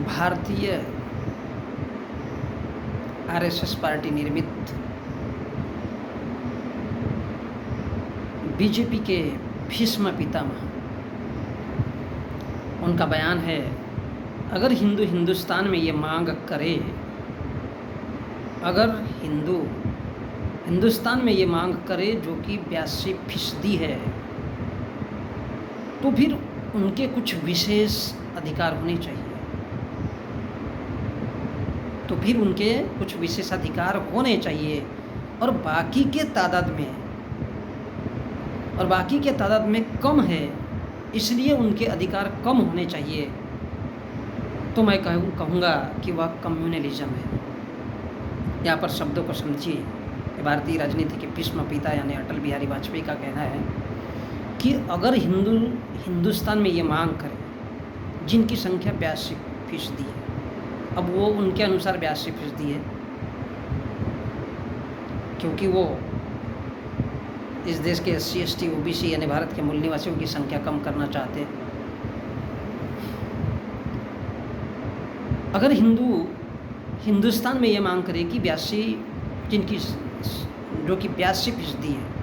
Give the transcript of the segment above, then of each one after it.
भारतीय RSS party निर्मित BJP के भीष्म पितामह, उनका बयान है, अगर हिंदू हिंदुस्तान में ये मांग करे, अगर हिंदू हिंदुस्तान में ये मांग करे जो कि 82% है, तो फिर उनके कुछ विशेष अधिकार होने चाहिए। तो फिर उनके कुछ विशेष अधिकार होने चाहिए और बाकी के तादाद में कम है, इसलिए उनके अधिकार कम होने चाहिए। तो मैं कहूँगा कि वह कम्युनलिज्म है। यहाँ पर शब्दों को समझिए। भारतीय राजनीति के भीष्म पिता यानी अटल बिहारी वाजपेयी का कहना है कि अगर हिंदुस्तान में ये मांग करें, जिनकी संख्या 82% है, अब वो उनके अनुसार 82% है, क्योंकि वो इस देश के SC ST OBC यानी भारत के मूल निवासियों की संख्या कम करना चाहते हैं। अगर हिंदुस्तान में ये मांग करे कि 82% है,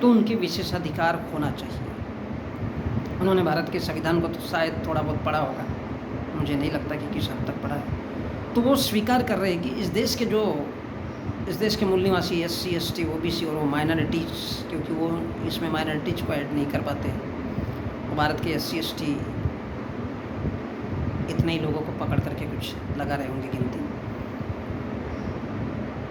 तो उनके विशेषाधिकार होना चाहिए। उन्होंने भारत के संविधान को तो शायद थोड़ा बहुत पढ़ा होगा, मुझे नहीं लगता कि किस हद तक पढ़ा है। तो वो स्वीकार कर रहे हैं कि इस देश के मूल निवासी SC ST OBC और वो माइनॉरिटीज़, क्योंकि वो इसमें माइनॉरिटीज़ को ऐड नहीं कर पाते, वो भारत के SC ST इतने ही लोगों को पकड़ करके कुछ लगा रहे होंगे गिनती,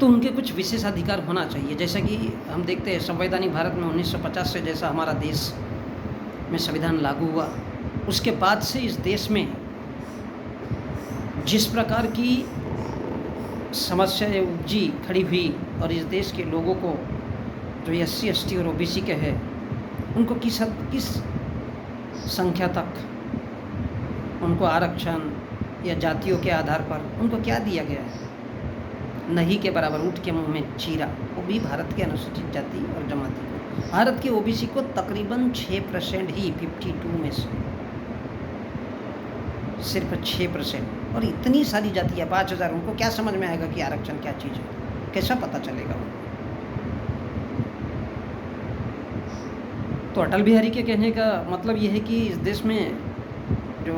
तो उनके कुछ विशेषाधिकार होना चाहिए। जैसा कि हम देखते हैं संवैधानिक भारत में 1950 से जैसा हमारा देश में संविधान लागू हुआ, उसके बाद से इस देश में जिस प्रकार की समस्याएं उपजी खड़ी हुई और इस देश के लोगों को जो SC ST और OBC के हैं, उनको किस संख्या तक उनको आरक्षण या जातियों के आधार पर उनको क्या दिया गया है, नहीं के बराबर ऊँट के मुंह में चीरा, वो भी भारत के अनुसूचित जाति और जमाती को। भारत के OBC को तकरीबन 6% ही 52 में से सिर्फ 6%, और इतनी सारी जातियाँ 5000, उनको क्या समझ में आएगा कि आरक्षण क्या चीज़ है, कैसा पता चलेगा उनको। तो अटल बिहारी के कहने का मतलब ये है कि इस देश में जो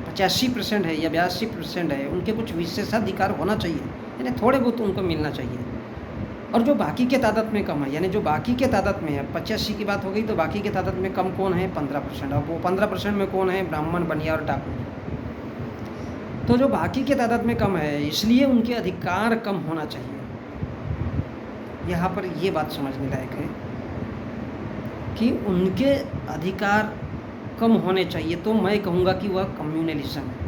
85% है या 82% है, उनके कुछ विशेषाधिकार होना चाहिए, यानी थोड़े बहुत उनको मिलना चाहिए। और जो बाकी के तादाद में कम है, यानी जो बाकी के तादाद में है, 85 की बात हो गई, तो बाकी के तादाद में कम कौन है? 15%। अब वो 15% में कौन है? ब्राह्मण, बनिया और ठाकुर। तो जो बाकी के तादाद में कम है, इसलिए उनके अधिकार कम होना चाहिए। यहाँ पर ये बात समझने लायक है कि उनके अधिकार कम होने चाहिए, तो मैं कहूँगा कि वह कम्युनलिज्म है।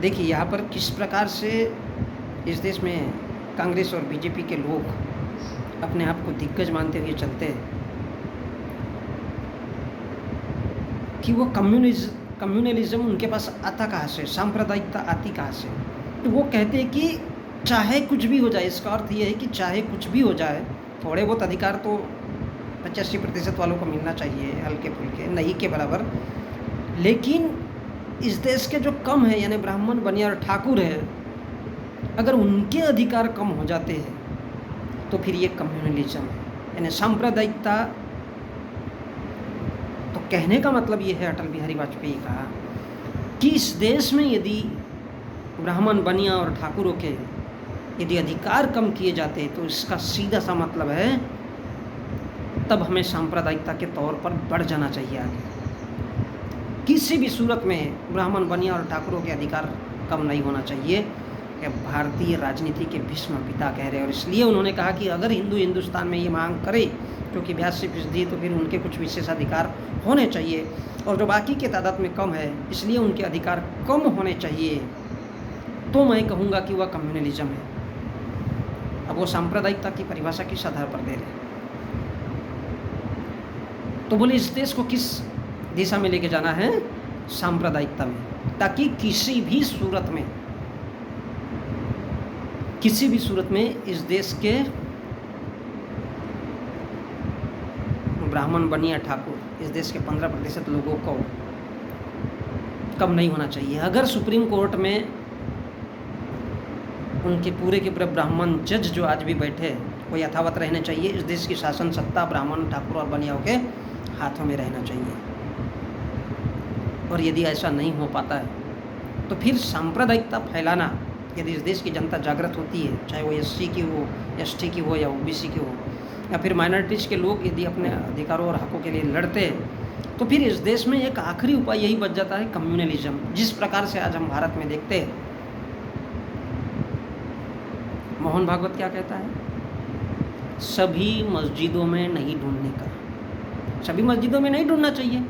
देखिए यहाँ पर किस प्रकार से इस देश में कांग्रेस और बीजेपी के लोग अपने आप को दिग्गज मानते हुए चलते हैं कि वो कम्युनलिज्म उनके पास आता कहाँ से, सांप्रदायिकता आती कहाँ से। तो वो कहते हैं कि चाहे कुछ भी हो जाए, इसका अर्थ ये है कि चाहे कुछ भी हो जाए, थोड़े बहुत अधिकार तो 85% वालों को मिलना चाहिए, हल्के फुल्के, नहीं के बराबर। लेकिन इस देश के जो कम है, यानी ब्राह्मण, बनिया और ठाकुर है, अगर उनके अधिकार कम हो जाते हैं तो फिर ये कम्युनलिज्म है, यानी सांप्रदायिकता। तो कहने का मतलब ये है अटल बिहारी वाजपेयी का कि इस देश में यदि ब्राह्मण, बनिया और ठाकुरों के यदि अधिकार कम किए जाते तो इसका सीधा सा मतलब है तब हमें सांप्रदायिकता के तौर पर बढ़ जाना चाहिए आगे। किसी भी सूरत में ब्राह्मण, बनिया और ठाकुरों के अधिकार कम नहीं होना चाहिए। भारतीय राजनीति के भीष्म पिता कह रहे हैं, और इसलिए उन्होंने कहा कि अगर हिंदुस्तान में ये मांग करे, क्योंकि 82% तो फिर उनके कुछ विशेषाधिकार होने चाहिए, और जो बाकी के तादाद में कम है, इसलिए उनके अधिकार कम होने चाहिए। तो मैं कहूँगा कि वह कम्युनलिज्म है। अब वो सांप्रदायिकता की परिभाषा किस आधार पर दे रहे हैं? तो बोले इस देश को किस दिशा में लेके जाना है? सांप्रदायिकता में, ताकि किसी भी सूरत में इस देश के ब्राह्मण, बनिया, ठाकुर, इस देश के 15% लोगों को कम नहीं होना चाहिए। अगर सुप्रीम कोर्ट में उनके पूरे के पूरे ब्राह्मण जज जो आज भी बैठे वो यथावत रहने चाहिए। इस देश की शासन सत्ता ब्राह्मण, ठाकुर और बनियाओं के हाथों में रहना चाहिए। और यदि ऐसा नहीं हो पाता है तो फिर सांप्रदायिकता फैलाना, यदि इस देश की जनता जागृत होती है, चाहे वो एससी की हो, एसटी की हो या ओबीसी की हो, या फिर माइनॉरिटीज़ के लोग यदि अपने अधिकारों और हकों के लिए लड़ते हैं, तो फिर इस देश में एक आखिरी उपाय यही बच जाता है, कम्युनलिज्म। जिस प्रकार से आज हम भारत में देखते हैं, मोहन भागवत क्या कहता है, सभी मस्जिदों में नहीं ढूंढने का। सभी मस्जिदों में नहीं ढूंढना चाहिए,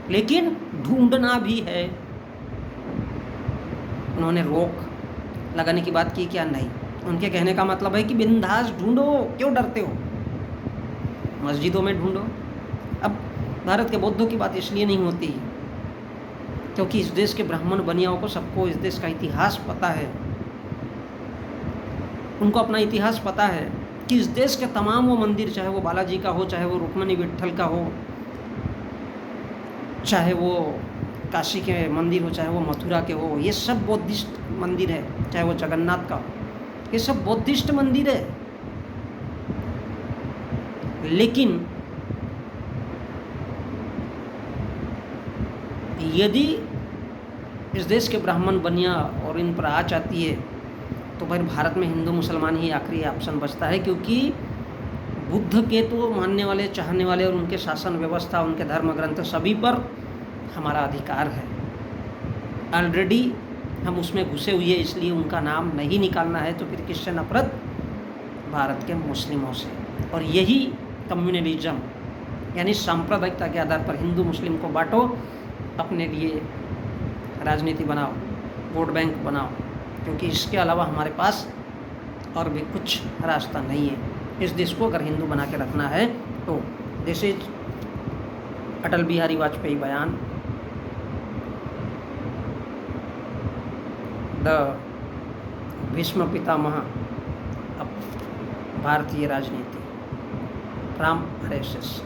लेकिन ढूंढना भी है। उन्होंने रोक लगाने की बात की क्या? नहीं। उनके कहने का मतलब है कि बिंदास ढूंढो, क्यों डरते हो, मस्जिदों में ढूंढो। अब भारत के बौद्धों की बात इसलिए नहीं होती क्योंकि इस देश के ब्राह्मण बनियाओं को सबको इस देश का इतिहास पता है। उनको अपना इतिहास पता है कि इस देश के तमाम वो मंदिर, चाहे वो बालाजी का हो, चाहे वो रुक्मणी विट्ठल का हो, चाहे वो काशी के मंदिर हो, चाहे वो मथुरा के हो, ये सब बौद्धिस्ट मंदिर है। चाहे वो जगन्नाथ का हो, ये सब बौद्धिस्ट मंदिर है। लेकिन यदि इस देश के ब्राह्मण बनिया और इन पर आ जाती है तो फिर भारत में हिंदू मुसलमान ही आखिरी ऑप्शन बचता है, क्योंकि बुद्ध के तो मानने वाले, चाहने वाले और उनके शासन व्यवस्था, उनके धर्म ग्रंथ सभी पर हमारा अधिकार है। ऑलरेडी हम उसमें घुसे हुए, इसलिए उनका नाम नहीं निकालना है। तो फिर किससे नफरत? भारत के मुस्लिमों से। और यही कम्युनलिज्म यानी सांप्रदायिकता के आधार पर हिंदू मुस्लिम को बांटो, अपने लिए राजनीति बनाओ, वोट बैंक बनाओ, क्योंकि इसके अलावा हमारे पास और भी कुछ रास्ता नहीं है। इस देश को अगर हिंदू बना के रखना है तो दिस इज अटल बिहारी वाजपेयी बयान, द भीष्म पितामह ऑफ भारतीय राजनीति, फ्रॉम RSS।